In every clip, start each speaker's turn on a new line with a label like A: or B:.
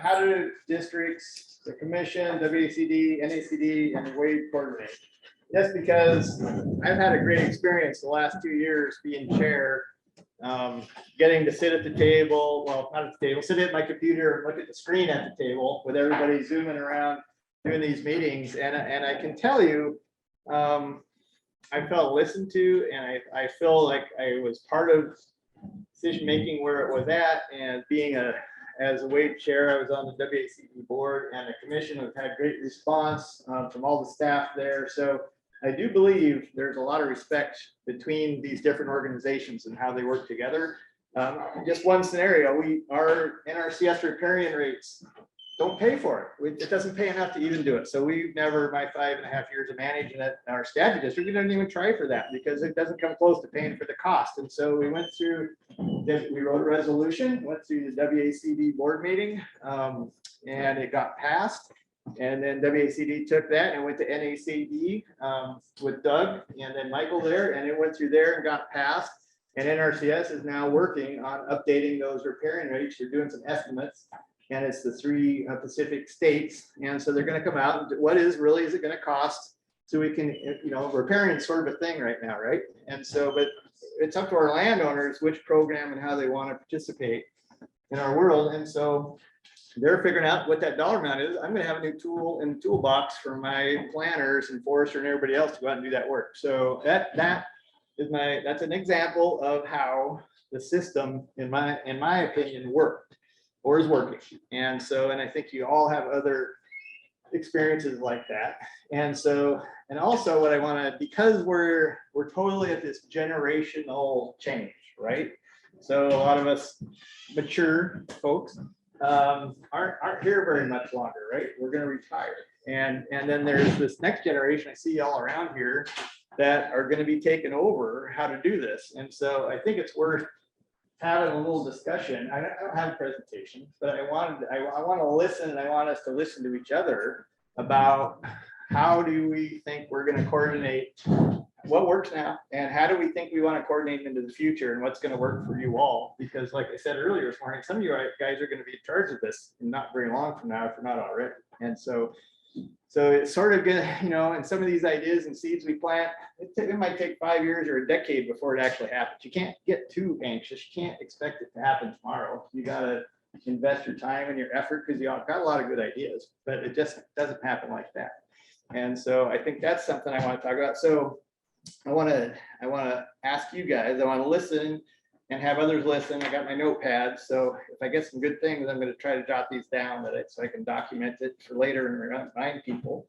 A: how do districts, the commission, WACD, NACD, and WADE coordinate? Just because I've had a great experience the last 2 years being chair, getting to sit at the table, well, not at the table, sit at my computer and look at the screen at the table with everybody zooming around doing these meetings. And I can tell you, I felt listened to, and I feel like I was part of decision-making where it was at, and being as a WADE chair, I was on the WACD board, and the commission have had great response from all the staff there. So I do believe there's a lot of respect between these different organizations and how they work together. Just one scenario, our NRCS riparian rates don't pay for it. It doesn't pay enough to even do it. So we've never, my 5.5 years of managing at our statute district, we don't even try for that because it doesn't come close to paying for the cost. And so we went through, we wrote a resolution, went through the WACD board meeting, and it got passed. And then WACD took that and went to NACD with Doug and then Michael there, and it went through there and got passed. And NRCS is now working on updating those riparian rates. They're doing some estimates, and it's the 3 Pacific states. And so they're going to come out and what is it going to cost, so we can, riparian is sort of a thing right now, right? And so, but it's up to our landowners which program and how they want to participate in our world. And so they're figuring out what that dollar amount is. I'm going to have a new tool in the toolbox for my planners and forester and everybody else to go out and do that work. So that's an example of how the system, in my opinion, worked or is working. And so, and I think you all have other experiences like that. And so, and also what I want to, because we're totally at this generational change, right? So a lot of us mature folks aren't here very much longer, right? We're going to retire. And then there's this next generation I see all around here that are going to be taking over how to do this. And so I think it's worth having a little discussion. I don't have a presentation, but I want to listen, and I want us to listen to each other about how do we think we're going to coordinate what works now, and how do we think we want to coordinate into the future, and what's going to work for you all. Because like I said earlier this morning, some of you guys are going to be in charge of this not very long from now, if you're not already. And so it's sort of good, and some of these ideas and seeds we plant, it might take 5 years or a decade before it actually happens. You can't get too anxious. You can't expect it to happen tomorrow. You got to invest your time and your effort, because you got a lot of good ideas, but it just doesn't happen like that. And so I think that's something I want to talk about. So I want to ask you guys, I want to listen and have others listen. I got my notepad, so if I get some good things, I'm going to try to jot these down so I can document it for later and remind people.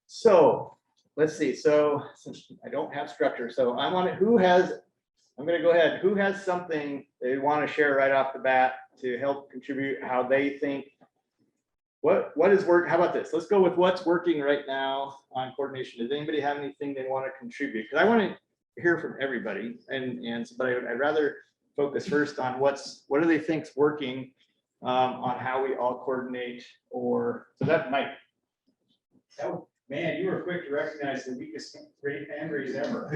A: So let's see. So since I don't have structure, so I'm going to go ahead. Who has something they want to share right off the bat to help contribute how they think? What is work? How about this? Let's go with what's working right now on coordination. Does anybody have anything they want to contribute? Because I want to hear from everybody, but I'd rather focus first on what do they think's working on how we all coordinate. Or so that Mike.
B: Man, you were quick to recognize the weakest hand raise ever.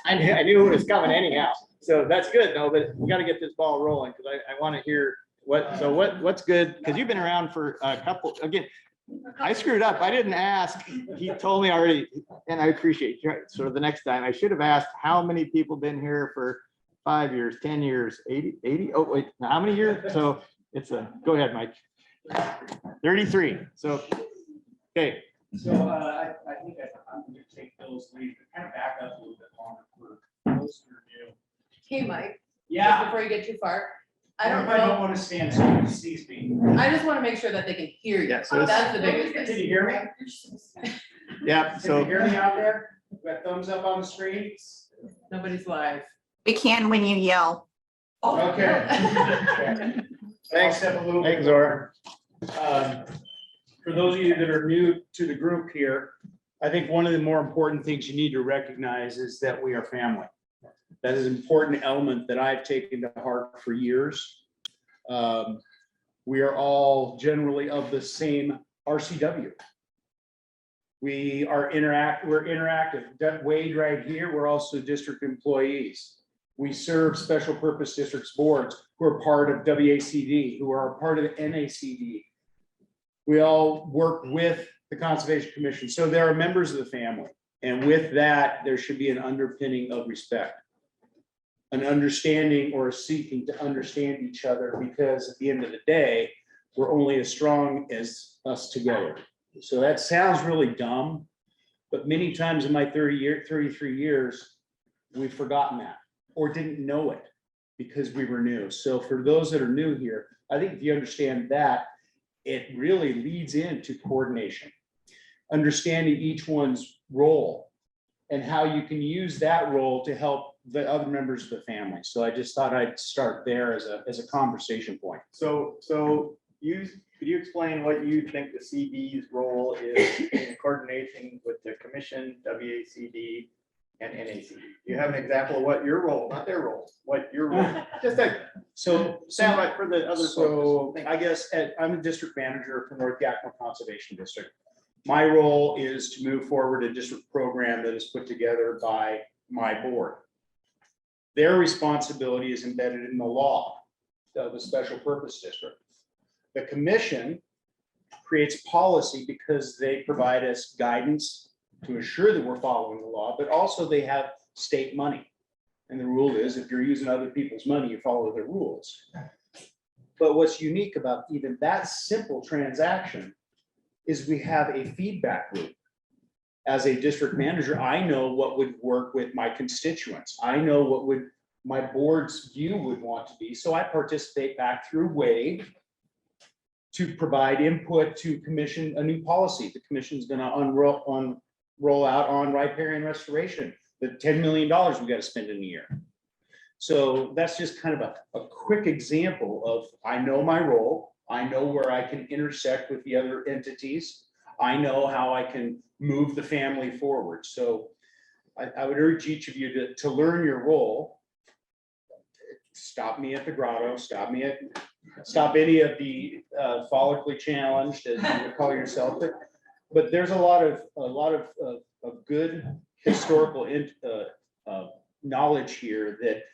A: I knew it was coming anyhow, so that's good. No, but we got to get this ball rolling, because I want to hear what's good, because you've been around for a couple. Again, I screwed up. I didn't ask. He told me already, and I appreciate you. So the next time I should have asked how many people been here for 5 years, 10 years, 80. Oh wait, how many years? So it's go ahead, Mike. 33. So okay.
B: So I think I'm going to take those leads, but kind of back up a little bit longer for those who are new.
C: Hey, Mike.
B: Yeah.
C: Just before you get too far, I don't know.
B: want to stand so you sees me.
C: I just want to make sure that they can hear you.
A: Yeah, so
C: That's the biggest
B: Can
C: thing.
B: you hear me?
A: Yeah.
B: Can
A: So
B: you hear me out there? Got thumbs up on the screen?
C: Nobody's live.
D: We can when you yell.
B: Okay.
A: Thanks.
B: I'll step a little bit.
A: thanks, Zora.
B: For those of you that are new to the group here, I think one of the more important things you need to recognize is that we are family. That is an important element that I've taken to heart for years. We are all generally of the same RCW. We're interactive. Wade right here, we're also district employees. We serve special purpose districts boards who are part of WACD, who are part of the NACD. We all work with the Conservation Commission, so there are members of the family. And with that, there should be an underpinning of respect, an understanding or seeking to understand each other, because at the end of the day, we're only as strong as us together. So that sounds really dumb, but many times in my 33 years, we've forgotten that or didn't know it because we were new. So for those that are new here, I think if you understand that, it really leads into coordination, understanding each one's role and how you can use that role to help the other members of the family. So I just thought I'd start there as a conversation point.
A: So could you explain what you think the CB's role is in coordination with the commission, WACD, and NACD? Do you have an example of what your role, not their role, what your role? Just a sound like for the other
B: So
A: folks.
B: I guess I'm a district manager for North Yakima Conservation District. My role is to move forward a district program that is put together by my board. Their responsibility is embedded in the law of the special purpose district. The commission creates policy because they provide us guidance to assure that we're following the law, but also they have state money. And the rule is if you're using other people's money, you follow the rules. But what's unique about even that simple transaction is we have a feedback loop. As a district manager, I know what would work with my constituents. I know what would my board's view would want to be. So I participate back through WACD to provide input to commission a new policy. The commission's gonna roll out on riparian restoration, the $10 million we got to spend in a year. So that's just kind of a quick example of, I know my role. I know where I can intersect with the other entities. I know how I can move the family forward. So I would urge each of you to learn your role. Stop me at the grotto, stop any of the follically challenged, as you would call yourself. But there's a lot of good historical knowledge here that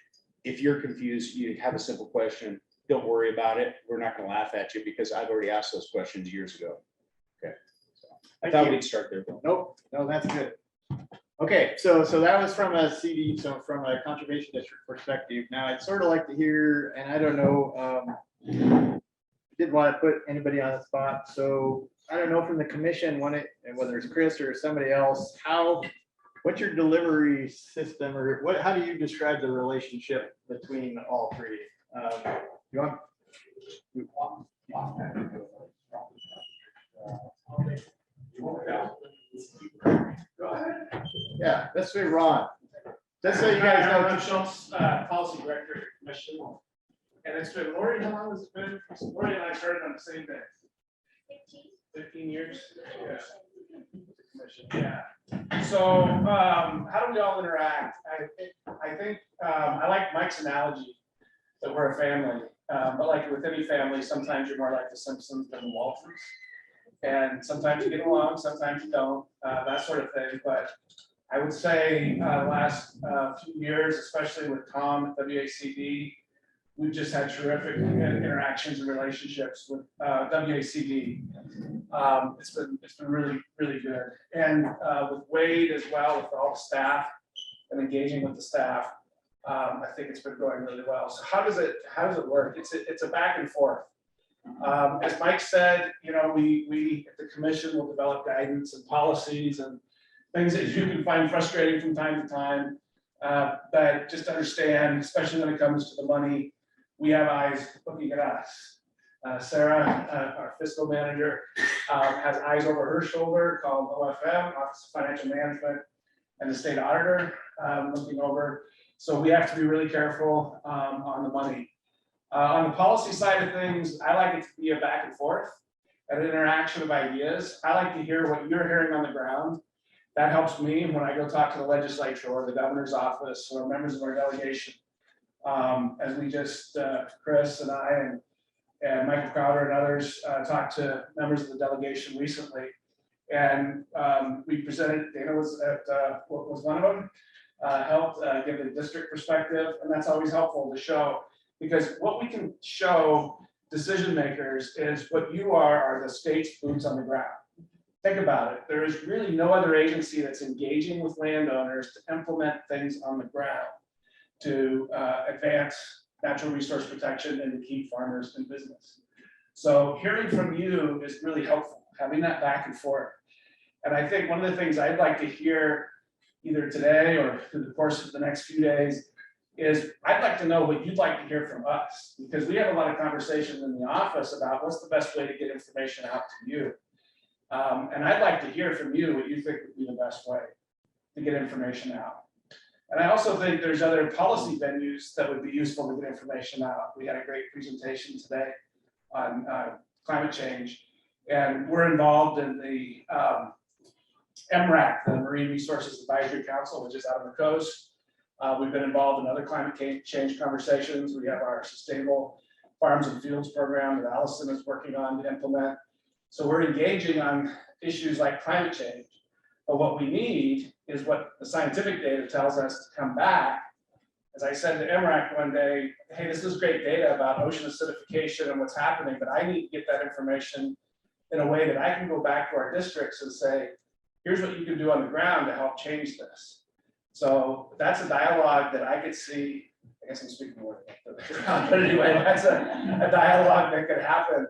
B: if you're confused, you have a simple question, don't worry about it. We're not going to laugh at you because I've already asked those questions years ago. Okay. So I thought we'd start there.
A: Nope, no, that's good. Okay, so that was from a CD, so from a conservation district perspective. Now I'd sort of like to hear, and I don't know, didn't want to put anybody on the spot, so I don't know from the commission, whether it's Chris or somebody else, what's your delivery system, or how do you describe the relationship between all three? You want? Go ahead. Yeah, let's say Ron. Just so you guys know.
E: Ron Schultz, policy director at the commission. And it's been, Lori, how long has it been? Lori and I started on the same day. 15 years. Yeah. Commission. Yeah. So how do we all interact? I think I like Mike's analogy that we're a family. But like with any family, sometimes you're more like the Simpsons than the Waltons. And sometimes you get along, sometimes you don't, that sort of thing. But I would say the last few years, especially with Tom at WACD, we've just had terrific interactions and relationships with WACD. It's been really, really good. And with WACD as well, with all the staff and engaging with the staff, I think it's been going really well. So how does it work? It's a back and forth. As Mike said, you know, we at the commission will develop guidance and policies and things that you can find frustrating from time to time. But just understand, especially when it comes to the money, we have eyes looking at us. Sarah, our fiscal manager, has eyes over her shoulder called OFM, Office of Financial Management, and the state auditor looking over. So we have to be really careful on the money. On the policy side of things, I like it to be a back and forth, an interaction of ideas. I like to hear what you're hearing on the ground. That helps me when I go talk to the legislature or the governor's office or members of our delegation. As we just, Chris and I and Michael Crowder and others talked to members of the delegation recently. And we presented, Dana was at, what was one of them? helped give the district perspective, and that's always helpful to show, because what we can show decision makers is what you are the state's boots on the ground. Think about it. There is really no other agency that's engaging with landowners to implement things on the ground to advance natural resource protection and to keep farmers in business. So hearing from you is really helpful, having that back and forth. And I think one of the things I'd like to hear either today or through the course of the next few days is I'd like to know what you'd like to hear from us, because we have a lot of conversations in the office about what's the best way to get information out to you. And I'd like to hear from you what you think would be the best way to get information out. And I also think there's other policy venues that would be useful to get information out. We had a great presentation today on climate change, and we're involved in the MRAC, the Marine Resources Advisory Council, which is out on the coast. We've been involved in other climate change conversations. We have our Sustainable Farms and Fields program that Allison is working on to implement. So we're engaging on issues like climate change. But what we need is what the scientific data tells us to come back. As I said to MRAC one day, hey, this is great data about ocean acidification and what's happening, but I need to get that information in a way that I can go back to our districts and say, here's what you can do on the ground to help change this. So that's a dialogue that I could see. I guess I'm speaking more, but anyway, that's a dialogue that could happen.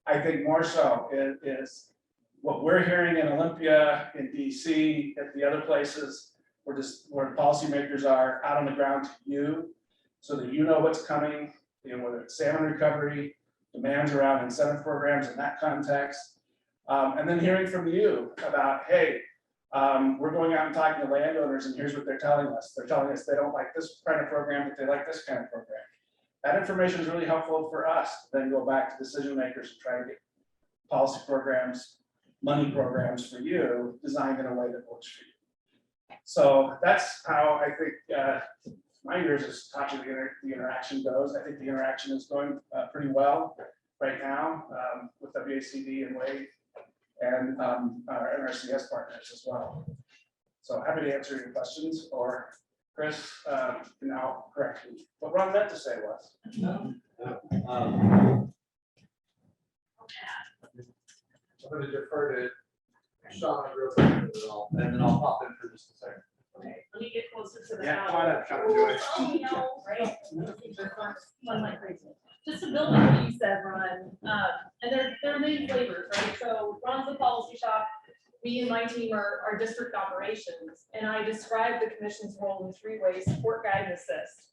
E: I think more so is what we're hearing in Olympia, in DC, at the other places where policymakers are out on the ground to you, so that you know what's coming, whether it's salmon recovery, demands around incentive programs in that context, and then hearing from you about, hey, we're going out and talking to landowners, and here's what they're telling us. They're telling us they don't like this kind of program, but they like this kind of program. That information is really helpful for us to then go back to decision makers and try to get policy programs, money programs for you designed in a way that works for you. So that's how I think my years as talking the interaction goes. I think the interaction is going pretty well right now with WACD and WAVE and our NRCS partners as well. So happy to answer your questions, or Chris can now correct me. What Ron meant to say was.
F: I'm going to defer to Sean real quick, and then I'll pop in for just a second.
C: Okay, let me get closer to the.
A: Yeah, come on up, Sean, do it.
C: Oh, no, right? One like crazy. Just to build on what you said, Ron, and there are many flavors, right? So Ron's the policy shop. Me and my team are district operations, and I describe the commission's role in 3 ways: support, guide, and assist.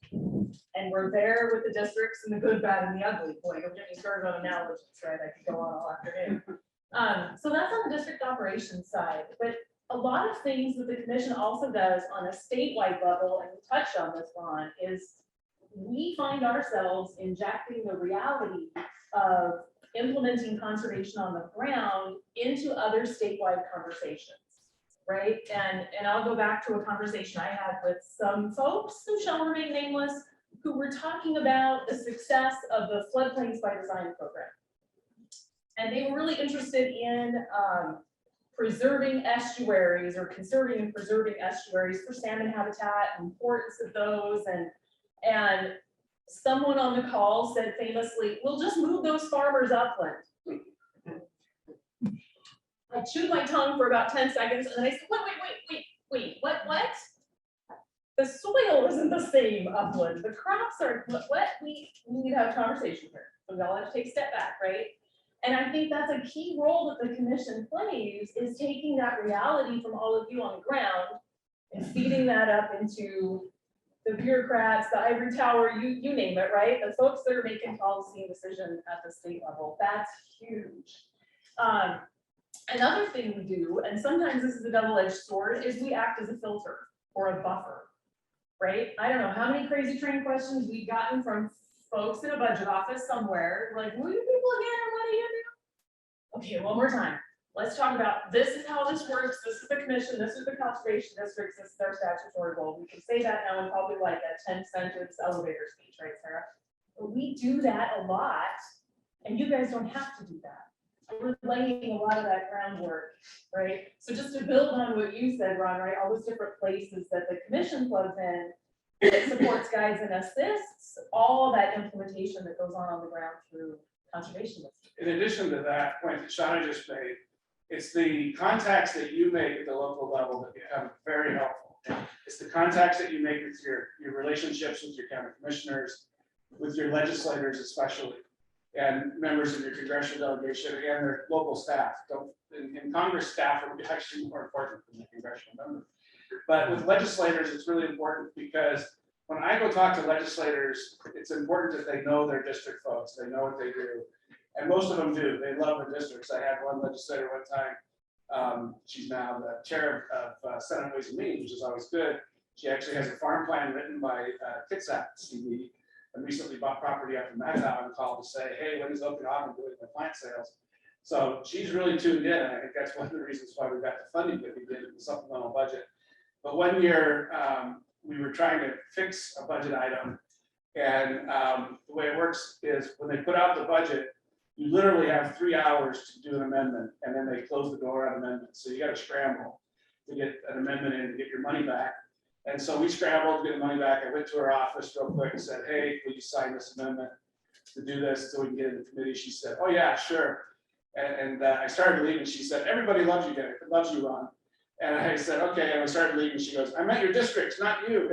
C: And we're there with the districts and the good, bad, and the ugly. Boy, don't get me started on analogies, right? I could go on all afternoon. So that's on the district operations side, but a lot of things that the commission also does on a statewide level, and we touched on this one, is we find ourselves injecting the reality of implementing conservation on the ground into other statewide conversations, right? And I'll go back to a conversation I had with some folks who shall remain nameless, who were talking about the success of the floodplains by design program. And they were really interested in preserving estuaries, or conserving and preserving estuaries for salmon habitat, and importance of those. And someone on the call said famously, we'll just move those farmers upland. I chewed my tongue for about 10 seconds, and then I said, wait, what? The soil isn't the same upland. The crops are, what? We need to have a conversation here. So we all have to take a step back, right? And I think that's a key role that the commission plays, is taking that reality from all of you on the ground and feeding that up into the bureaucrats, the ivory tower, you name it, right? The folks that are making policy and decision at the state level. That's huge. Another thing we do, and sometimes this is a double-edged sword, is we act as a filter or a buffer, right? I don't know how many crazy train questions we've gotten from folks in a budget office somewhere, like, who are you people again, or what do you do? Okay, one more time. Let's talk about, this is how this works, this is the commission, this is the conservation districts, this is their statutory role. We can say that now in probably like a 10-sentence elevator speech, right, Sarah? But we do that a lot, and you guys don't have to do that. we're laying a lot of that groundwork, right? So just to build on what you said, Ron, right, all those different places that the commission plugs in, it supports guides and assists, all that implementation that goes on the ground through conservation.
E: In addition to that point that Shauna just made, it's the contacts that you make at the local level that become very helpful. It's the contacts that you make with your relationships with your county commissioners, with your legislators especially, and members of your congressional delegation and their local staff. In Congress, staff are actually more important than the congressional members. But with legislators, it's really important because when I go talk to legislators, it's important that they know their district folks, they know what they do. And most of them do, they love their districts. I had one legislator one time, she's now the chair of Senate Ways and Means, which is always good. She actually has a farm plan written by Kitsap CD, and recently bought property up in Nacd and called to say, hey, when is Okanagan doing the plant sales? So she's really tuned in, and I think that's one of the reasons why we got the funding that we did in the supplemental budget. But one year, we were trying to fix a budget item, and the way it works is when they put out the budget, you literally have 3 hours to do an amendment, and then they close the door on amendments. So you got to scramble to get an amendment in to get your money back. And so we scrambled to get the money back. I went to her office real quick and said, hey, will you sign this amendment to do this so we can get in the committee? She said, oh yeah, sure. And I started leaving. She said, everybody loves you, Derek. Loves you, Ron. And I said, okay. And I started leaving. She goes, I meant your districts, not you.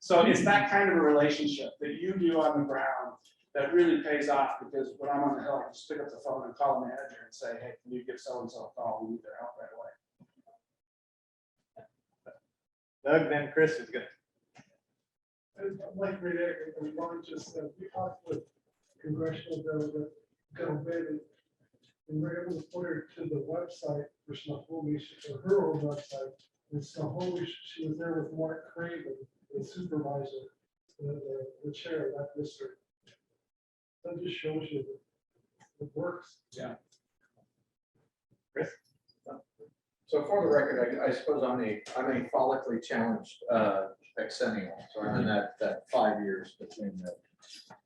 E: So it's that kind of a relationship that you do on the ground that really pays off, because when I'm on the hill, I just pick up the phone and call the manager and say, hey, can you give so-and-so a call? We need their help right away.
A: Doug, then Chris is gonna.
G: Like Rick, and Ron just said, we talked with congressional delegate Bill Bailey, and we're able to put her to the website for Snohomish, or her own website. And Snohomish, she was there with Mark Craven, the supervisor, the chair of that district. That just shows you that it works.
F: So for the record, I suppose I'm a follically challenged exennial, so I'm in that 5 years between the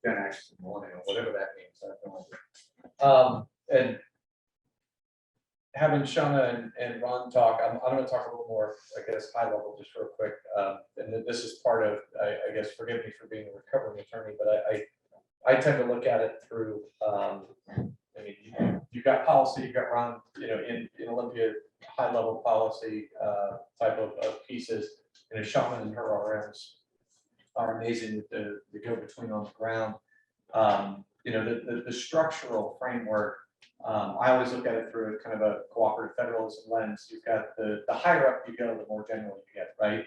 F: Gen X and millennial, whatever that means. I have no idea. And having Shauna and Ron talk, I'm going to talk a little more, I guess, high level, just real quick. And this is part of, I guess, forgive me for being a recovering attorney, but I tend to look at it through, I mean, you've got policy, you've got Ron, in Olympia, high level policy type of pieces, and Shauna and her RMs are amazing with the go-between on the ground. The structural framework, I always look at it through a kind of a cooperative federalism lens. You've got the higher up you go, the more general you get, right?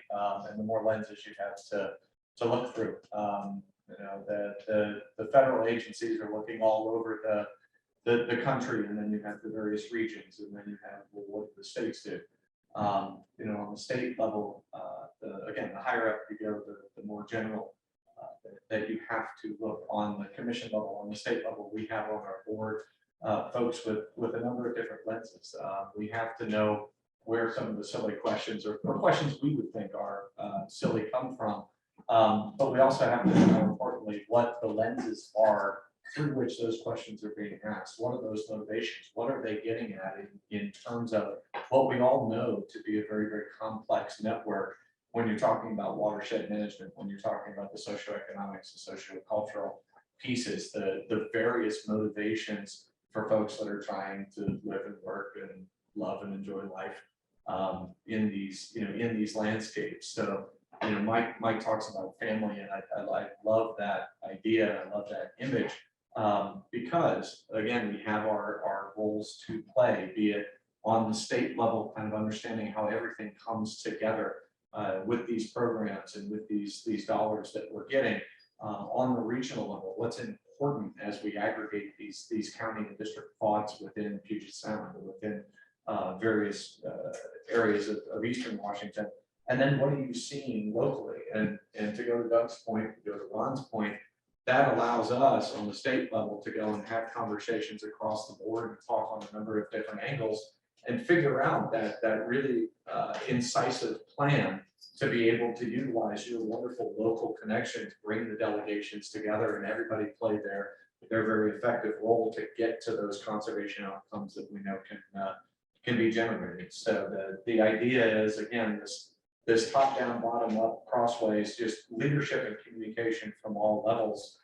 F: And the more lenses you have to look through. The federal agencies are looking all over the country, and then you have the various regions, and then you have what the states do. On the state level, again, the higher up you go, the more general that you have to look. On the commission level, on the state level, we have on our board folks with a number of different lenses. We have to know where some of the silly questions or questions we would think are silly come from. But we also have to know, more importantly, what the lenses are through which those questions are being asked. What are those motivations? What are they getting at in terms of what we all know to be a very, very complex network when you're talking about watershed management, when you're talking about the socioeconomics, the sociocultural pieces, the various motivations for folks that are trying to live and work and love and enjoy life in these landscapes. So Mike talks about family, and I love that idea. I love that image. Because again, we have our roles to play, be it on the state level, kind of understanding how everything comes together with these programs and with these dollars that we're getting. On the regional level, what's important as we aggregate these county and district thoughts within Puget Sound or within various areas of Eastern Washington. And then what are you seeing locally? And to go to Doug's point, to go to Ron's point, that allows us on the state level to go and have conversations across the board and talk on a number of different angles and figure out that really incisive plan to be able to utilize your wonderful local connections, bring the delegations together and everybody play they're a very effective role to get to those conservation outcomes that we know can be generated. So the idea is, again, this top down, bottom up crossways, just leadership and communication from all levels,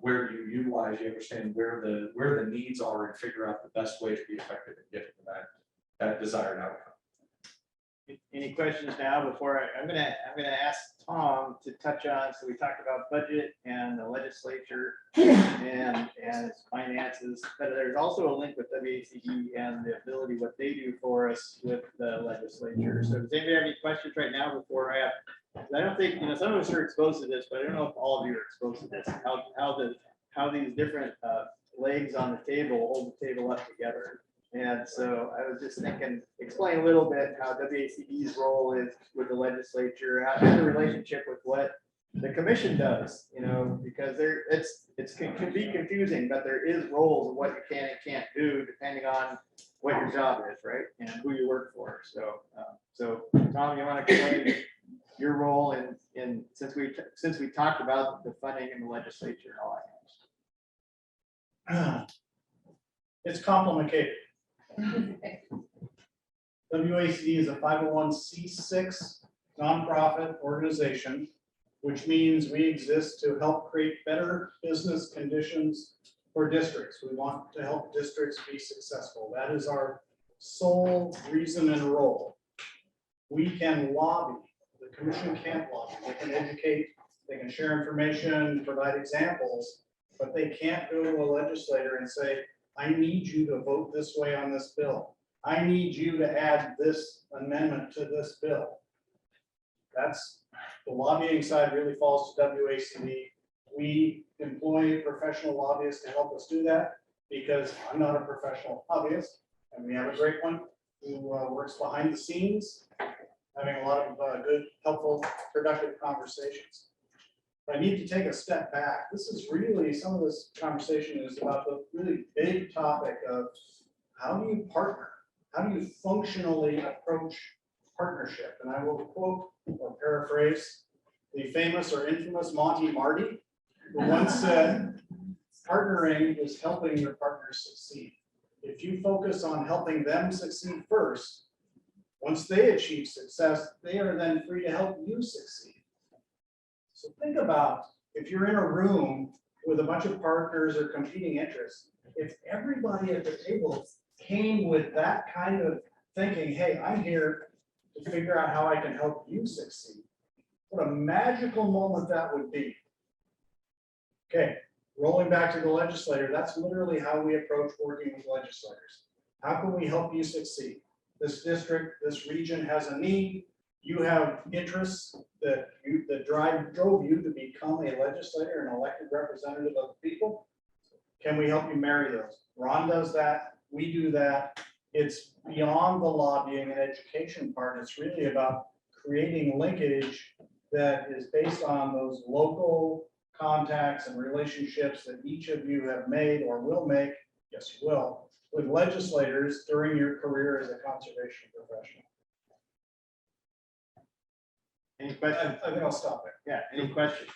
F: where you utilize, you understand where the needs are and figure out the best way to be effective in getting to that desired outcome.
A: Any questions now before I'm gonna ask Tom to touch on, so we talked about budget and the legislature and its finances, but there's also a link with WACD and the ability, what they do for us with the legislature. So does anybody have any questions right now before I have? I don't think, some of us are exposed to this, but I don't know if all of you are exposed to this, how these different legs on the table hold the table up together. And so I was just thinking, explain a little bit how WACD's role is with the legislature, how the relationship with what the commission does, because it can be confusing, but there is roles of what you can and can't do depending on what your job is, right? And who you work for. So Tom, you want to explain your role in since we talked about the funding in the legislature and all that?
E: It's complicated. WACD is a 501c6 nonprofit organization, which means we exist to help create better business conditions for districts. We want to help districts be successful. That is our sole reason and role. We can lobby. The commission can't lobby. They can educate, they can share information, provide examples, but they can't go to a legislator and say, I need you to vote this way on this bill. I need you to add this amendment to this bill. That's the lobbying side really falls to WACD. We employ professional lobbyists to help us do that because I'm not a professional lobbyist, and we have a great one who works behind the scenes, having a lot of good, helpful, productive conversations. I need to take a step back. This is really, some of this conversation is about the really big topic of how do you partner? How do you functionally approach partnership? And I will quote or paraphrase the famous or infamous Monty Marty, who once said, partnering is helping your partners succeed. If you focus on helping them succeed first, once they achieve success, they are then free to help you succeed. So think about if you're in a room with a bunch of partners or competing interests, if everybody at the table came with that kind of thinking, hey, I'm here to figure out how I can help you succeed. What a magical moment that would be. Okay, rolling back to the legislator, that's literally how we approach working with legislators. How can we help you succeed? This district, this region has a need. You have interests that drove you to become a legislator and elected representative of the people. Can we help you marry those? Ron does that. We do that. It's beyond the lobbying and education part. It's really about creating linkage that is based on those local contacts and relationships that each of you have made or will make, yes, you will, with legislators during your career as a conservation professional.
A: Any questions?
E: I think I'll stop there.
A: Yeah, any questions?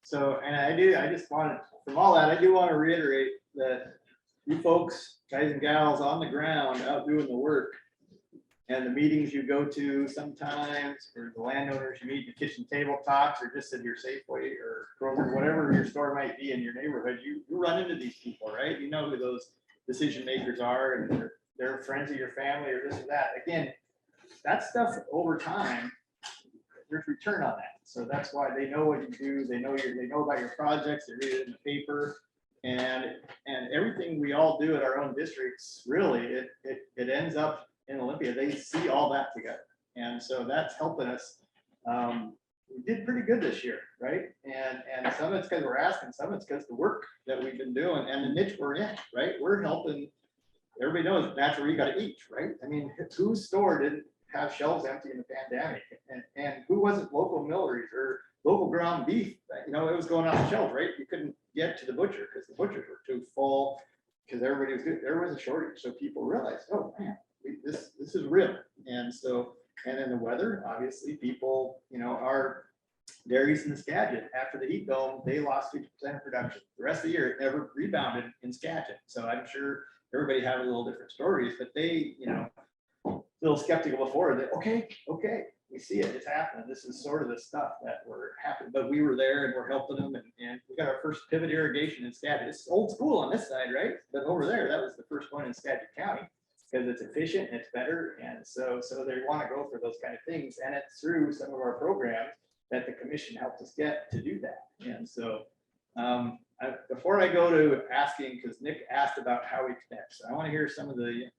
A: So, and I just wanted, from all that, I do want to reiterate that you folks, guys and gals on the ground out doing the work and the meetings you go to sometimes, or the landowners you meet, the kitchen table talks, or just at your Safeway or Kroger, whatever your store might be in your neighborhood, you run into these people, right? You know who those decision makers are, and they're friends of your family or this or that. Again, that stuff over time, there's return on that. So that's why they know what you do. They know about your projects. They read it in the paper, and everything we all do at our own districts, really, it ends up in Olympia. They see all that together, and so that's helping us. We did pretty good this year, right? And some of it's because we're asking, some of it's because the work that we've been doing and the niche we're in, right? We're helping. Everybody knows that's where you got to eat, right? I mean, whose store didn't have shelves empty in the pandemic, and who wasn't local millers or local ground beef? It was going off the shelves, right? You couldn't get to the butcher because the butchers were too full because everybody was good. There was a shortage, so people realized, oh man, this is real. And so, and then the weather, obviously, people, our dairies in the Skagit, after the heat dome, they lost 50% of production. The rest of the year, it never rebounded in Skagit. So I'm sure everybody had a little different stories, but they, a little skeptical before that, okay, we see it, it's happening. This is sort of the stuff that we're happening, but we were there and we're helping them, and we got our first pivot irrigation in Skagit. It's old school on this side, right? But over there, that was the first one in Skagit County, because it's efficient and it's better. And so they want to go for those kind of things. And it's through some of our programs that the commission helped us get to do that. And so before I go to asking, because Nick asked about how we connect, so I want to hear some of the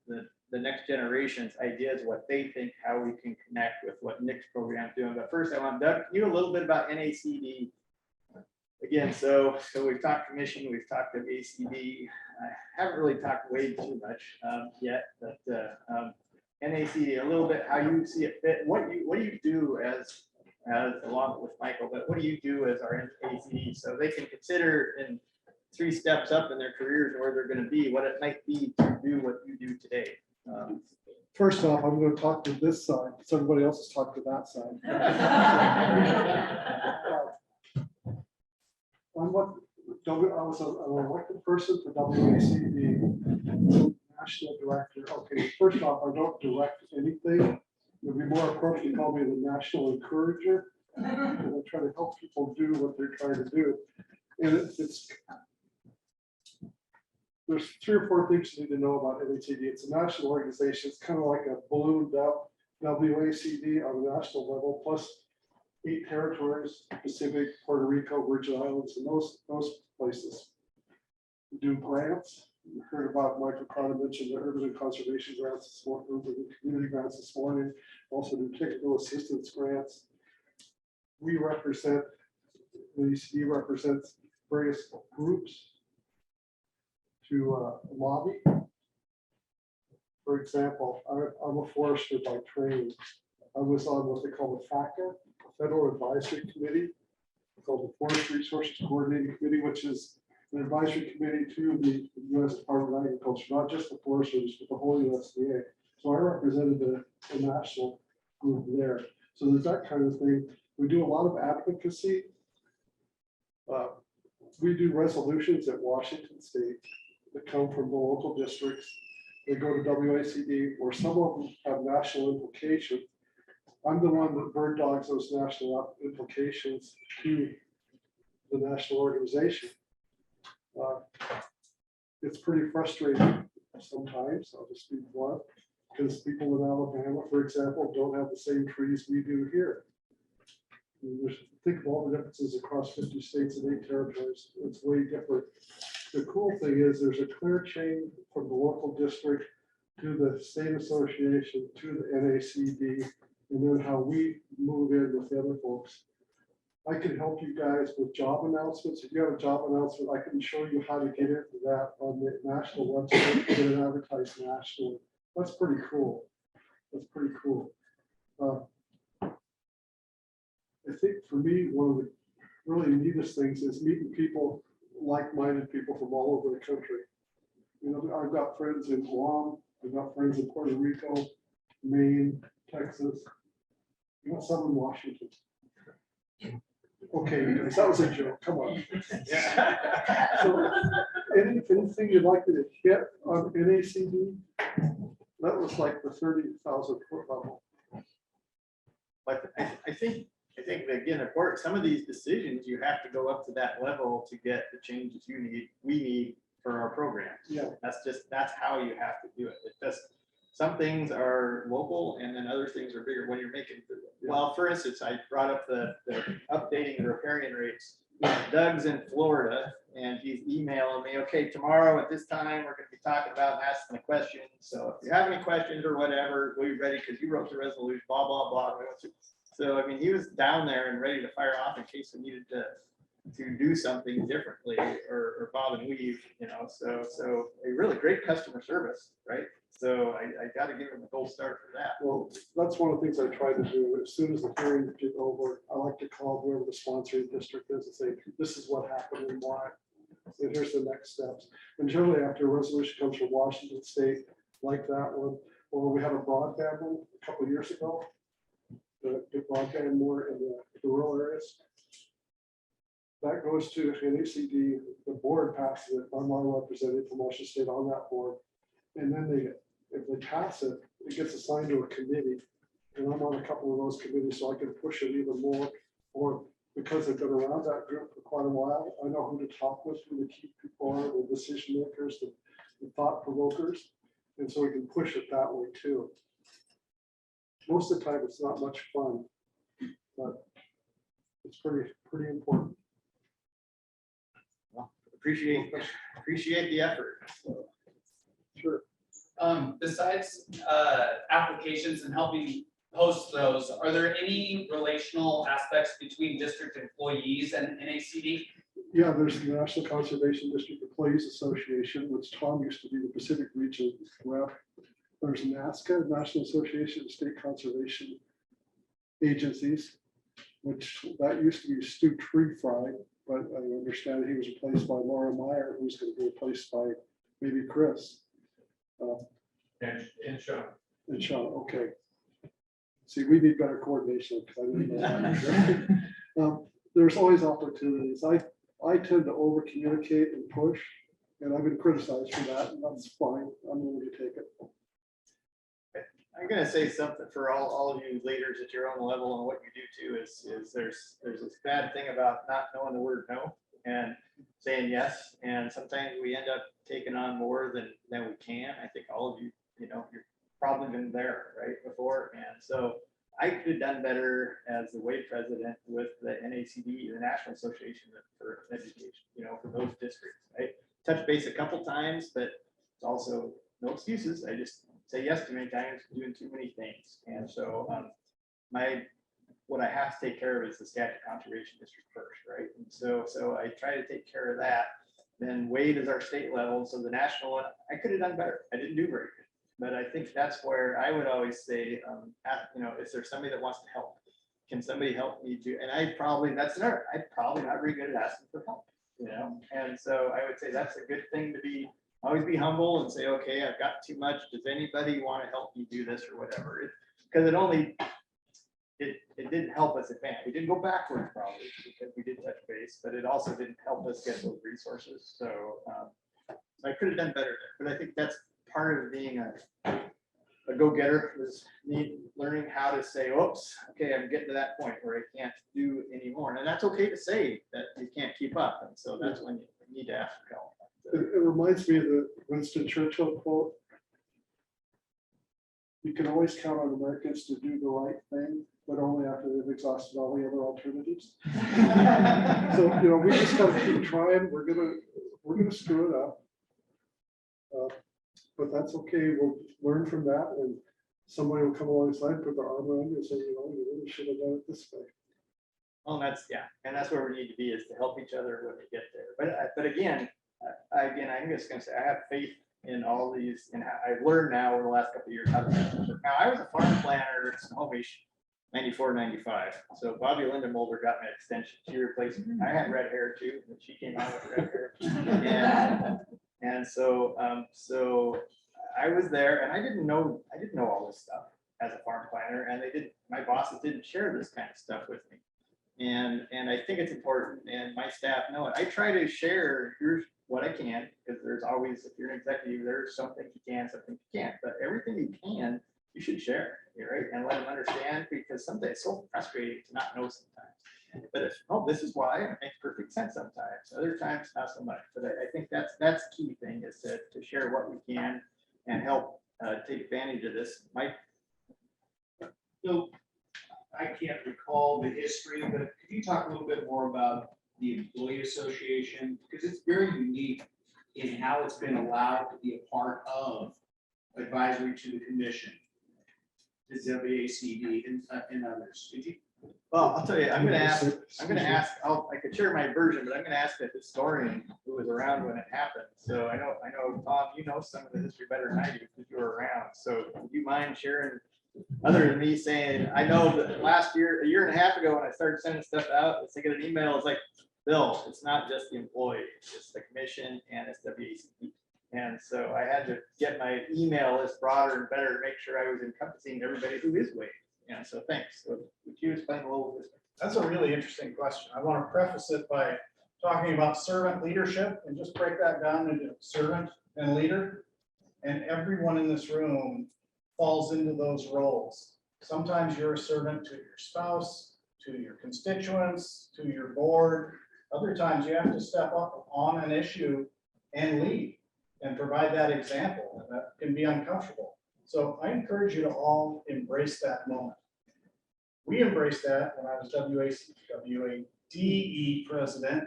A: next generation's ideas, what they think, how we can connect with what Nick's program is doing. But first, I want Doug, you know a little bit about NACD. Again, so we've talked commission, we've talked WACD. I haven't really talked way too much yet, but NACD, a little bit how you see it fit. What do you do as along with Michael, but what do you do as our NACD so they can consider in 3 steps up in their careers and where they're going to be, what it might be to do what you do today?
G: First off, I'm going to talk to this side, so everybody else is talking to that side. I'm I was an elected person for WACD, national director. Okay, first off, I don't direct anything. It would be more appropriate to call me the national encourager. And I try to help people do what they're trying to do. And there's 3 or 4 things you need to know about NACD. It's a national organization. It's kind of like a ballooned up WACD on a national level, plus 8 territories: Pacific, Puerto Rico, Virgin Islands, and those places. We do grants. You heard about Michael Carter mentioned the urban and conservation grants this morning, urban and community grants this morning. Also do technical assistance grants. We represent, the ECD represents various groups to lobby. For example, I'm a forester by training. I was on what they call the FACA, Federal Advisory Committee, called the Forest Resources Coordinating Committee, which is an advisory committee to the U.S. Department of Agriculture, not just the Forest Service, but the whole USDA. So I represented the national group there. So there's that kind of thing. We do a lot of advocacy. We do resolutions at Washington State that come from the local districts. They go to WACD, or some of them have national implications. I'm the one that bird dogs those national implications to the national organization. It's pretty frustrating sometimes, I'll just be blunt, because people in Alabama, for example, don't have the same trees we do here. Think of all the differences across 50 states and 8 territories. It's way different. The cool thing is there's a clear chain from the local district to the state association to the NACD, and then how we move in with the other folks. I can help you guys with job announcements. If you have a job announcement, I can show you how to get into that on the national website, get it advertised nationally. That's pretty cool. That's pretty cool. I think for me, one of the really neatest things is meeting people, like-minded people from all over the country. You know, I've got friends in Guam, I've got friends in Puerto Rico, Maine, Texas, you got some in Washington. Okay, guys, that was a joke. Come on. So, anything you'd like me to hit on NACD? That was like the 30,000 foot level.
A: But I think again, of course, some of these decisions, you have to go up to that level to get the changes we need for our programs.
G: Yeah.
A: That's how you have to do it. It just, some things are local and then other things are bigger when you're making, well, for instance, I brought up the updating the riparian rates. Doug's in Florida and he's emailing me, okay, tomorrow at this time, we're gonna be talking about and asking the questions. So if you have any questions or whatever, we'll be ready because you wrote the resolution, blah, blah, blah. So, I mean, he was down there and ready to fire off in case we needed to do something differently or bob and weave, so a really great customer service, right? So I got to give him a gold star for that.
G: Well, that's one of the things I try to do. As soon as the hearing get over, I like to call whoever the sponsoring district is and say, this is what happened and why. And here's the next steps. And generally after a resolution comes from Washington State, like that one, or we had a broadband one a couple of years ago. the broadband more in the rural areas. That goes to NACD, the board passes it, I'm our representative from Washington State on that board. And then if they pass it, it gets assigned to a committee. And I'm on a couple of those committees, so I can push it even more. Or because I've been around that group for quite a while, I know who to talk with, who the key people are, the decision makers, the thought provokers. And so we can push it that way too. Most of the time, it's not much fun, but it's pretty important.
A: Appreciate the effort.
G: Sure.
H: Besides applications and helping post those, are there any relational aspects between district employees and NACD?
G: Yeah, there's the National Conservation District Employees Association, which Tom used to be the Pacific Region rep. There's NASCA, National Association of State Conservation Agencies, which that used to be Stu Tree Fry, but I understand he was replaced by Laura Meyer, who's going to be replaced by maybe Chris.
E: And Sean.
G: And Sean, okay. See, we need better coordination. 'Cause I didn't know that. There's always opportunities. I tend to over communicate and push, and I've been criticized for that, and that's fine. I'm willing to take it.
A: I'm gonna say something for all of you leaders at your own level, and what you do too is there's this bad thing about not knowing the word no and saying yes, and sometimes we end up taking on more than we can. I think all of you, you've probably been there right before, and so I could have done better as the WACD president with the NACD, the National Association for Education, for those districts. I touched base a couple times, but it's also no excuses. I just say yes too many times, doing too many things. And so what I have to take care of is the Skagit Conservation District first, right? And so I try to take care of that. Then WACD is our state level. So the national one, I could have done better. I didn't do very good. But I think that's where I would always say, is there somebody that wants to help? Can somebody help me do? And I'm probably not very good at asking for help, And so I would say that's a good thing to be. Always be humble and say, okay, I've got too much. Does anybody want to help me do this or whatever? Because it didn't help us advance. We didn't go backwards probably because we did touch base, but it also didn't help us get those resources. So I could have done better there. But I think that's part of being a go-getter, is learning how to say, oops, okay, I'm getting to that point where I can't do anymore. And that's okay to say that you can't keep up. And so that's when you need to ask for help.
G: It reminds me of the Winston Churchill quote. You can always count on Americans to do the right thing, but only after they've exhausted all the other alternatives. So, we just gotta keep trying. We're gonna screw it up. But that's okay. We'll learn from that, and somebody will come alongside, put their arm around you and say, you really should have done it this way.
A: Well, and that's where we need to be, is to help each other when we get there. But again, I'm just gonna say, I have faith in all these, and I've learned now over the last couple of years how to do it. Now, I was a farm planner at Snohomish, 94, 95. So Bobby Linda Mulder got my extension. She replaced me. I had red hair too, and she came out with red hair. And so I was there, and I didn't know all this stuff as a farm planner, and my bosses didn't share this kind of stuff with me. And I think it's important, and my staff know it. I try to share what I can, because there's always, if you're an executive, there's something you can, something you can't, but everything you can, you should share, right? And let them understand, because sometimes it's so frustrating to not know sometimes. But this is why, it makes perfect sense sometimes. Other times, not so much. But I think that's the key thing, is to share what we can and help take advantage of this. Mike?
I: So I can't recall the history, but could you talk a little bit more about the employee association? Because it's very unique in how it's been allowed to be a part of advisory to the commission, the WACD and others. Did you?
A: Well, I'll tell you, I'm gonna ask, I could share my version, but I'm gonna ask the historian who was around when it happened. So I know, Tom, some of the history better than I do, because you were around. So would you mind sharing, other than me saying, I know that last year, a year and a half ago, when I started sending stuff out, I was thinking an email, it's like, Bill, it's not just the employee, it's the commission and it's WACD. And so I had to get my email list broader and better to make sure I was encompassing everybody who is WACD. And so thanks. So would you explain a little bit?
E: That's a really interesting question. I want to preface it by talking about servant leadership and just break that down into servant and leader. And everyone in this room falls into those roles. Sometimes you're a servant to your spouse, to your constituents, to your board. Other times you have to step up on an issue and lead and provide that example, and that can be uncomfortable. So I encourage you to all embrace that moment. We embraced that when I was WACD president.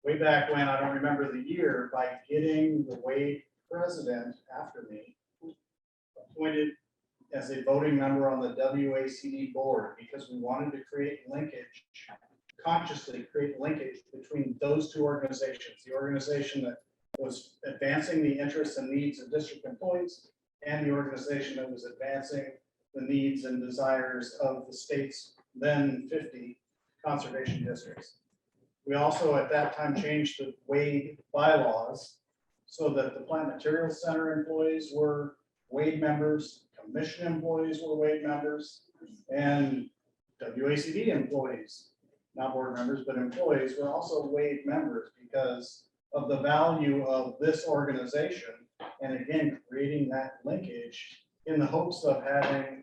E: Way back when, I don't remember the year, by getting the Wade president after me appointed as a voting member on the WACD board, because we wanted to create linkage, consciously create linkage between those two organizations, the organization that was advancing the interests and needs of district employees and the organization that was advancing the needs and desires of the state's then 50 conservation districts. We also at that time changed the WADE bylaws so that the Plant Materials Center employees were WADE members, commission employees were WADE members, and WACD employees, not board members, but employees were also WADE members because of the value of this organization. And again, creating that linkage in the hopes of having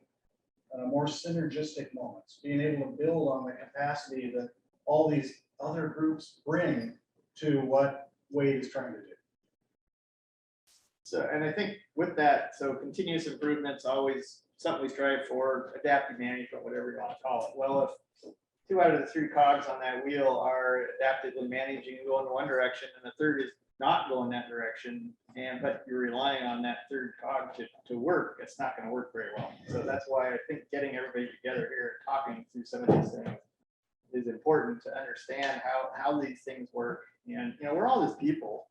E: more synergistic moments, being able to build on the capacity that all these other groups bring to what Wade is trying to do.
A: So, and I think with that, so continuous improvement's always something we strive for, adaptive management, whatever you want to call it. Well, if 2 out of the 3 cogs on that wheel are adaptively managing and going in one direction, and the third is not going that direction, but you're relying on that third cog to work, it's not going to work very well. So that's why I think getting everybody together here and talking through some of these things is important to understand how these things work. And, you know, we're all just people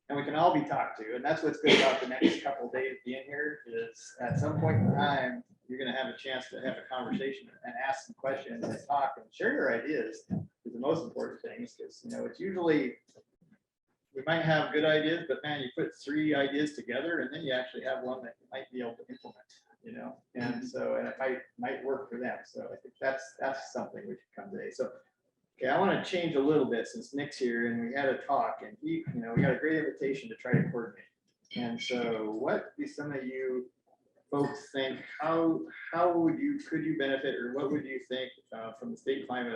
A: and we can all be talked to. And that's what's good about the next couple of days being here is at some point in time, you're going to have a chance to have a conversation and ask some questions and talk and share your ideas is the most important thing. Because, you know, it's usually, we might have good ideas, but man, you put 3 ideas together and then you actually have one that you might be able to implement, you know, and so, and it might work for them. So I think that's something we should come today. So, okay, I want to change a little bit since Nick's here and we had a talk and he, you know, we got a great invitation to try to coordinate. And so what do some of you folks think, could you benefit, or what would you think from the state climate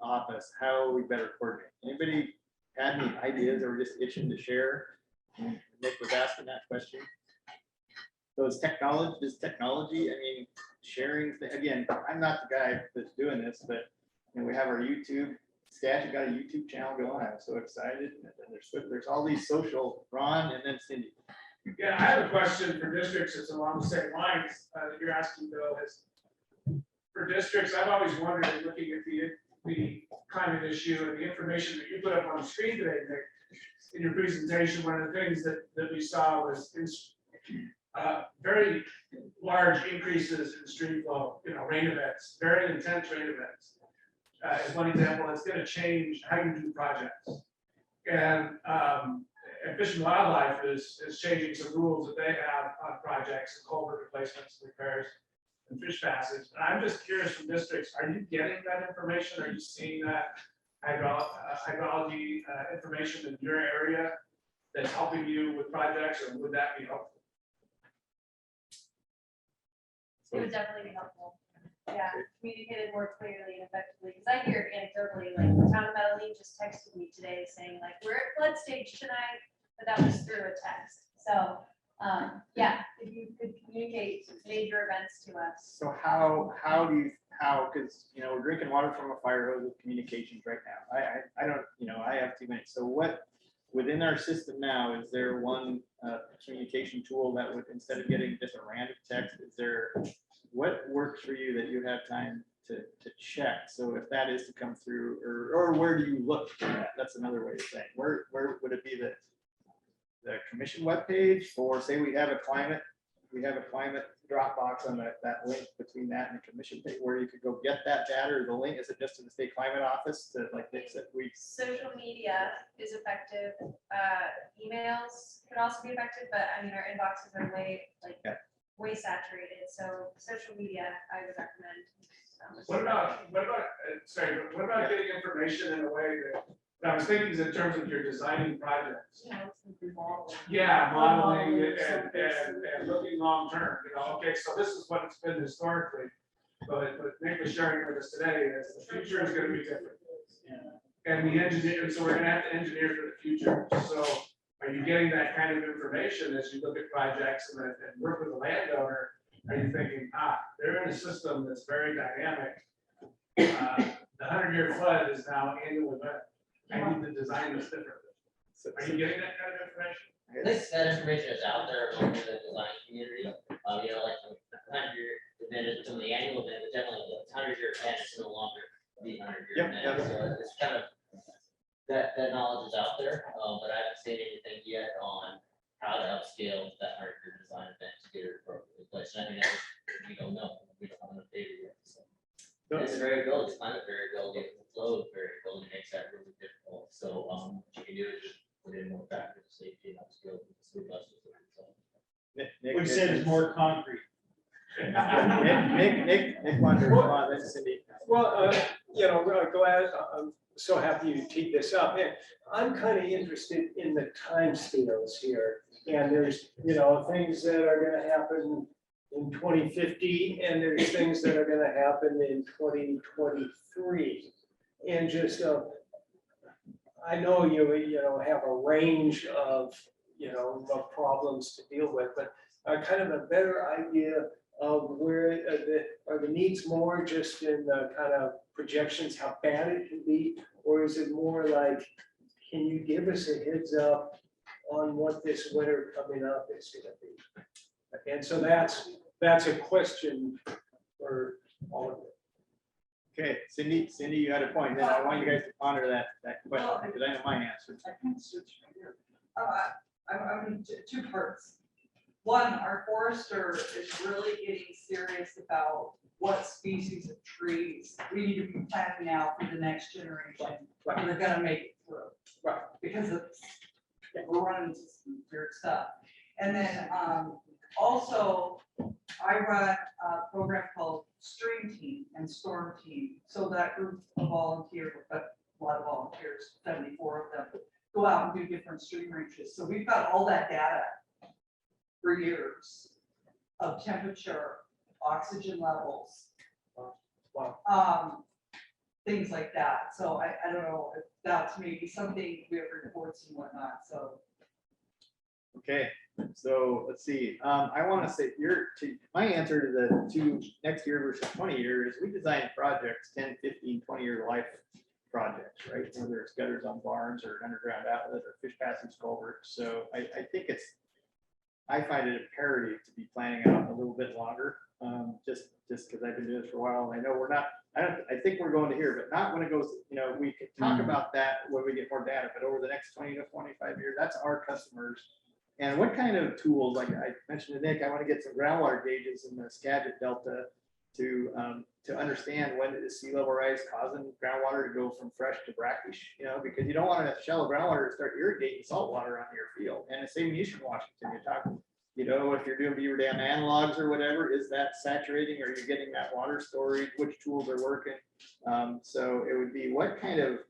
A: office, how we better coordinate? Anybody had any ideas or just itching to share? And Nick was asking that question. So it's technology, I mean, sharing, again, I'm not the guy that's doing this, but you know, we have our YouTube, Stash got a YouTube channel going, I'm so excited. And then there's all these social, Ron and then Cindy.
E: Yeah, I have a question for districts that's along the same lines that you're asking, Bill, is for districts, I've always wondered, looking at the climate issue and the information that you put up on the screen today, Nick, in your presentation, one of the things that we saw was very large increases in stream flow, you know, rain events, very intense rain events. As one example, it's going to change how you do projects. And Fish and Wildlife is changing some rules that they have on projects, culvert replacements, repairs, and fish passes. And I'm just curious from districts, are you getting that information? Are you seeing that hydrology information in your area that's helping you with projects, or would that be helpful?
C: It would definitely be helpful. Yeah, communicated more clearly and effectively, because I hear anecdotally, like the town of Medellin just texted me today saying like, we're at flood stage tonight, but that was through a text. So yeah, if you could communicate major events to us.
A: So because, you know, we're drinking water from a fire hose with communications right now. I don't, you know, I have 2 minutes. So what, within our system now, is there one communication tool that would, instead of getting just a random text, is there, what works for you that you have time to check? So if that is to come through, or where do you look for that? That's another way of saying, where would it be, the commission webpage, or say we have a climate Dropbox on that link between that and the commission page where you could go get that data, or the link, is it just in the state climate office to like fix it?
C: Social media is effective. Emails could also be effective, but I mean, our inboxes are way like
J: way saturated, so social media, I would recommend.
E: What about, sorry, but what about getting information in a way that, I was thinking in terms of your designing projects? Yeah, modeling and looking long term, okay, so this is what it's been historically. But Nick was sharing with us today, is the future is gonna be different. And the engineer, so we're gonna have to engineer for the future, so are you getting that kind of information as you look at projects and work with the landowner? Are you thinking, they're in a system that's very dynamic. The 100-year flood is now annual event. I need to design this differently. Are you getting that kind of information?
K: I think that information is out there among the design community, like the 100-year event is some of the annual event, but definitely the 100-year event is no longer the 100-year event. So it's kind of, that knowledge is out there, but I haven't seen anything yet on how to upscale that 100-year design event to get it appropriately placed. And I think that we don't know, we don't have enough data yet, so. It's variability, it's climate variability, it's flow variability makes that really difficult, so, what you can do is just put in more factors of safety and upscale with the school buses.
B: We said it's more concrete.
A: Nick wanted to respond, that's Cindy.
L: Well, glad, I'm so happy you teed this up. And I'm kind of interested in the timescales here. And there's, things that are gonna happen in 2050, and there's things that are gonna happen in 2023. And just, I know you have a range of problems to deal with, but kind of a better idea of where are the needs more just in the kind of projections, how bad it can be, or is it more like, can you give us a heads up on what this winter coming up is going to be? And so that's a question for all of it.
A: Okay, Cindy, you had a point, then I want you guys to ponder that question, because I know my answer.
M: I'm two parts. One, our forester is really getting serious about what species of trees we need to be planting now for the next generation. And they're gonna make it through.
L: Right.
M: Because we're running into some weird stuff. And then also, I run a program called Stream Team and Storm Team. So that group of volunteers, but a lot of volunteers, 74 of them, go out and do different stream ranges. So we've got all that data for years of temperature, oxygen levels, things like that. So I don't know if that's maybe something we have reports and whatnot, so.
A: Okay, so let's see, I want to say my answer to the two next year versus 20 years, we design projects, 10, 15, 20-year life projects, right? Whether it's gutters on barns or an underground outlet or fish passage culverts. So I think I find it imperative to be planning out a little bit longer, just because I've been doing this for a while. And I know we're not, I think we're going to here, but not when it goes, we can talk about that when we get more data, but over the next 20 to 25 years, that's our customers. And what kind of tools, like I mentioned to Nick, I want to get some groundwater gauges in the Skagit Delta to understand when is sea level rise causing groundwater to go from fresh to brackish, because you don't want to shallow groundwater to start irrigating salt water on your field. And the same in Eastern Washington, you're talking, if you're doing beaver dam analogs or whatever, is that saturating? Or are you getting that water storage? Which tools are working? So it would be what kind of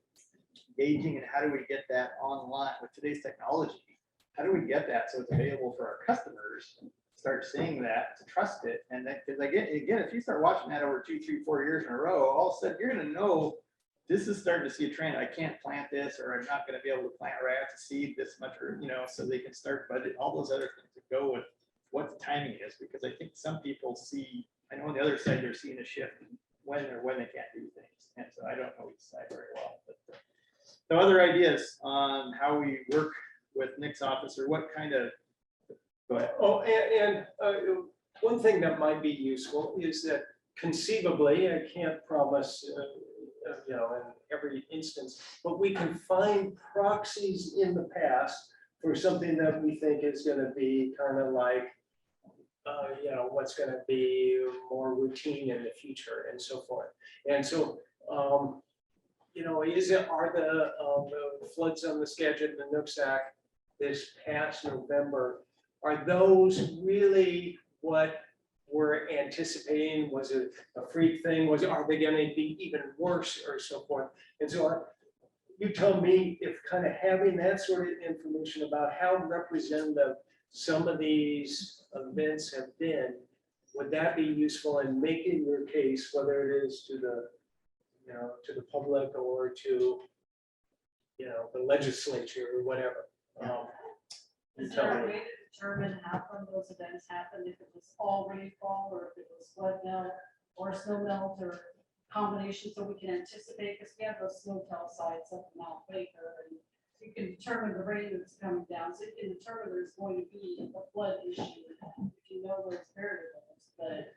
A: gauging and how do we get that online with today's technology? How do we get that so it's available for our customers? Start seeing that, to trust it. And then, because again, if you start watching that over 2, 3, 4 years in a row, all of a sudden you're going to know this is starting to see a trend. I can't plant this, or I'm not going to be able to plant, or I have to seed this much, or so they can start budget, all those other things to go with what the timing is. Because I think some people see, I know on the other side they're seeing a shift in when they can't do things, and so I don't know each side very well. But so other ideas on how we work with Nick's office, or what kind of. Go ahead.
L: Oh, and one thing that might be useful is that conceivably, I can't promise, in every instance, but we can find proxies in the past for something that we think is going to be kind of like, what's going to be more routine in the future and so forth. And so, are the floods on the Skagit and the Nooksack this past November, are those really what we're anticipating? Was it a freak thing? Are they gonna be even worse or so forth? And so you tell me if kind of having that sort of information about how representative some of these events have been, would that be useful in making your case, whether it is to the, to the public or to, the legislature or whatever?
C: Is there a way to determine how come those events happened, if it was all rainfall, or if it was flood melt, or snow melt, or combination, so we can anticipate, because we have those snow tell sites up in Mount Baker, and you can determine the rain that's coming down, so you can determine there's going to be a flood issue, if you know those variables, but.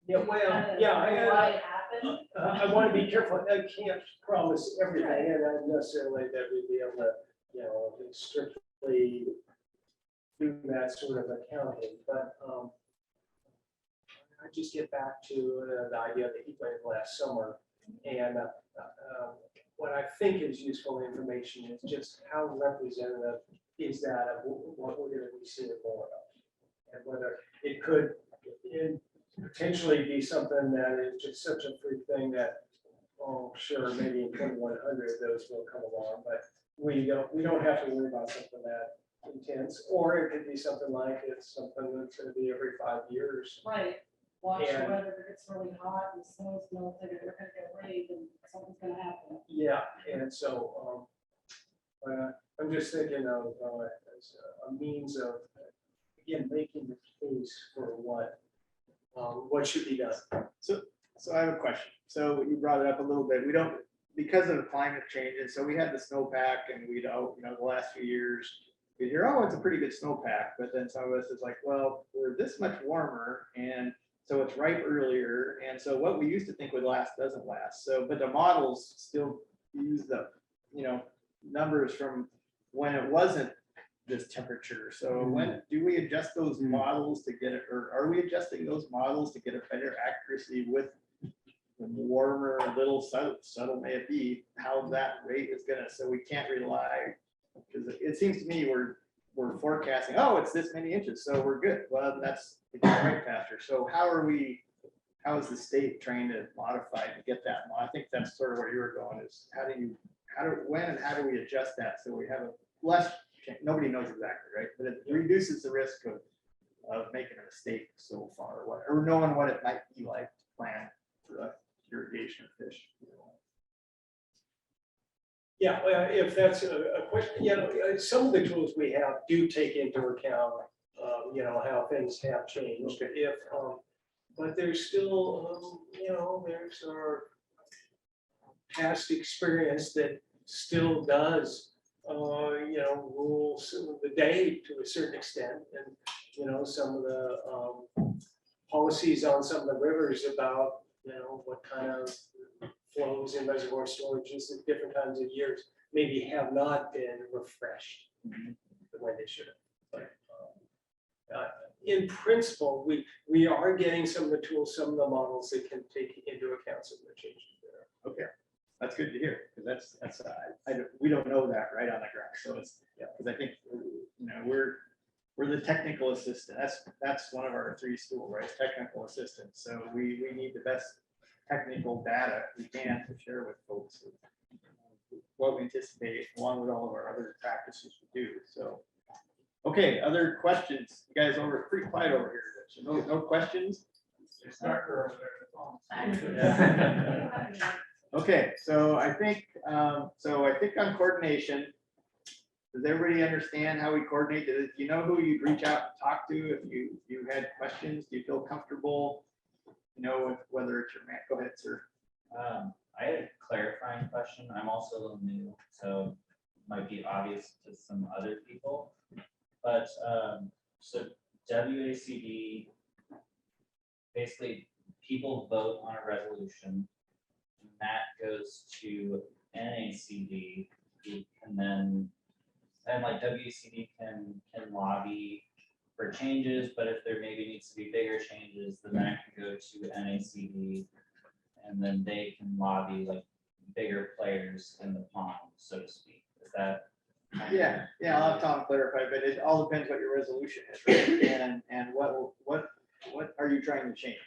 L: Yeah, well, yeah,
C: Why it happened.
L: I want to be careful. I can't promise everything, and not necessarily that we'd be able to, strictly do that sort of accounting, but I just get back to the idea of the heat wave last summer, and what I think is useful information is just how representative is that of what we're going to be seeing more of, and whether it could potentially be something that is just such a freak thing that, oh, sure, maybe in 2100 those will come along, but we don't have to worry about something that intense, or it could be something like it's something that's going to be every 5 years.
C: Right, watch
L: And-
C: whether it gets really hot and snow's melting, and we're gonna get rain, and something's gonna happen.
L: Yeah, and so I'm just thinking of as a means of, again, making the case for what should be done.
A: So I have a question. So you brought it up a little bit. We don't, because of the climate changes, so we had the snowpack and we don't, the last few years, we hear, oh, it's a pretty good snowpack, but then some of us is like, well, we're this much warmer and so it's ripe earlier. And so what we used to think would last doesn't last. So, but the models still use the, numbers from when it wasn't this temperature. So when do we adjust those models to get it, or are we adjusting those models to get a better accuracy with the warmer, little subtle may it be, how that rate is gonna, so we can't rely, because it seems to me we're forecasting, oh, it's this many inches, so we're good. Well, that's right faster. So how is the state trying to modify to get that? I think that's sort of where you were going, is when and how do we adjust that so we have a less, nobody knows exactly, right? But it reduces the risk of making a mistake so far, or knowing what it might be like to plan for the irrigation of fish.
L: Yeah, well, if that's a question, some of the tools we have do take into account, how things have changed. But there's still, there's our past experience that still does, rule the day to a certain extent, and some of the policies on some of the rivers about, what kind of flows in reservoir storages at different times of years maybe have not been refreshed the way they should have. But in principle, we are getting some of the tools, some of the models that can take into account some of the changes there.
A: Okay, that's good to hear, because we don't know that right on the ground. So it's, because I think, we're the technical assistant. That's one of our 3 schools, right? Technical assistant. So we need the best technical data we can to share with folks what we anticipate, along with all of our other practices we do. So, okay, other questions? You guys pretty quiet over here. So no questions?
E: It's darker over there.
A: Okay, so I think on coordination, does everybody understand how we coordinate? Do you know who you'd reach out and talk to if you had questions? Do you feel comfortable? With whether it's your man? Go ahead, sir.
N: I had a clarifying question. I'm also a little new, so it might be obvious to some other people. But so WACD, basically people vote on a resolution, and that goes to NACD, who can then, and like WACD can lobby for changes, but if there maybe needs to be bigger changes, then that can go to NACD, and then they can lobby like bigger players in the pond, so to speak. Is that kind
A: Yeah, I'll have Tom clarify, but it all depends what your resolution is, right? And what are you trying to change?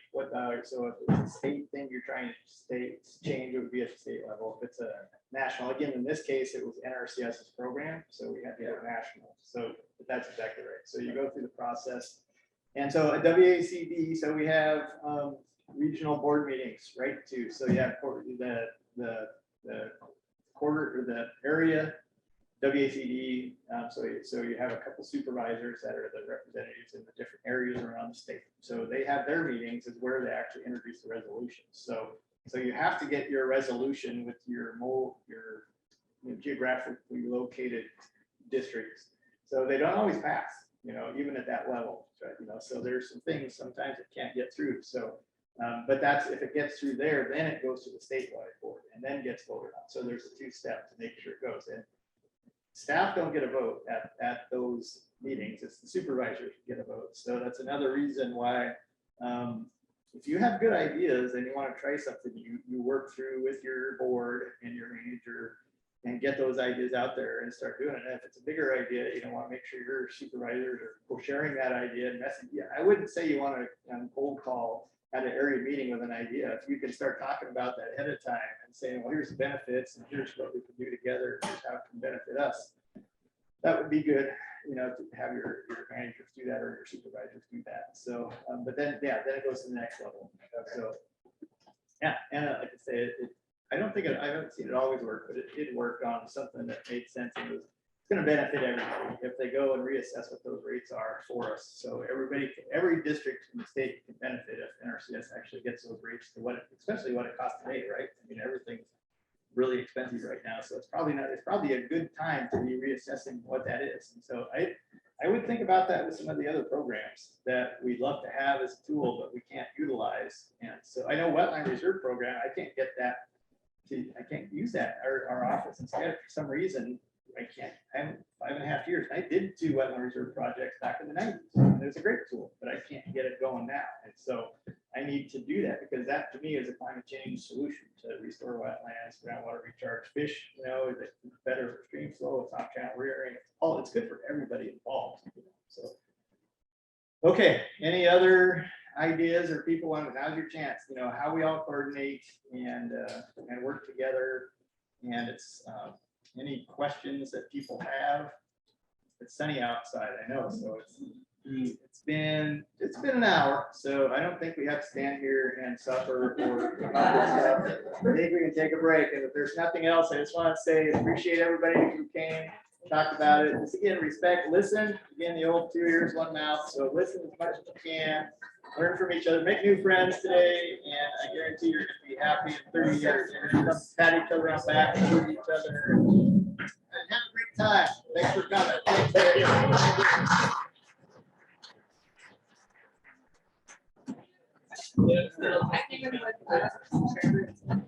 A: So if it's a state thing you're trying to change, it would be at the state level. If it's a national, again, in this case, it was NRCS's program, so we had to go national. So but that's exactly right. So you go through the process. And so at WACD, so we have regional board meetings, right, too. So you have the quarter or the area WACD, so you have a couple supervisors that are the representatives in the different areas around the state. So they have their meetings is where they actually introduce the resolutions. So you have to get your resolution with your geographically located districts. So they don't always pass, even at that level, right? So there's some things sometimes it can't get through. So, but that's, if it gets through there, then it goes to the statewide board and then gets voted on. So there's a 2-step to make sure it goes in. Staff don't get a vote at those meetings. It's the supervisors who get a vote. So that's another reason why, if you have good ideas and you want to try something, you work through with your board and your manager and get those ideas out there and start doing it. And if it's a bigger idea, you want to make sure your supervisors are sharing that idea and message. Yeah, I wouldn't say you want to cold call at an area meeting with an idea. If you can start talking about that ahead of time and saying, well, here's the benefits and here's what we can do together, here's how it can benefit us. That would be good, to have your managers do that or your supervisors do that. So, but then it goes to the next level. So, yeah, and like I say, I haven't seen it always work, but it did work on something that made sense. And it's going to benefit everybody if they go and reassess what those rates are for us. So every district in the state can benefit if NRCS actually gets those rates to especially what it costs today, right? I mean, everything's really expensive right now. So it's probably a good time to be reassessing what that is. And so I would think about that with some of the other programs that we'd love to have as a tool, but we can't utilize. And so I know Wetland Reserve Program, I can't use that, our office instead for some reason. I haven't 5.5 years. I did 2 wetland reserve projects back in the 90s. And it was a great tool, but I can't get it going now. And so I need to do that because that to me is a climate change solution to restore wetlands, groundwater recharge, fish, it's better for stream flow, it's off-channel rearing, it's good for everybody involved. So, okay, any other ideas or people want, now's your chance, how we all coordinate and work together. And it's, any questions that people have? It's sunny outside, I know, so it's been an hour, so I don't think we have to stand here and suffer or I think we can take a break. And if there's nothing else, I just want to say appreciate everybody who came, talked about it. Just again, respect, listen. Again, the old 2 ears, 1 mouth. So listen as much as you can. Learn from each other, make new friends today, and I guarantee you're going to be happy in 30 years. You're going to come pat each other on the back and with each other and have a great time. Thanks for coming.
C: I think it was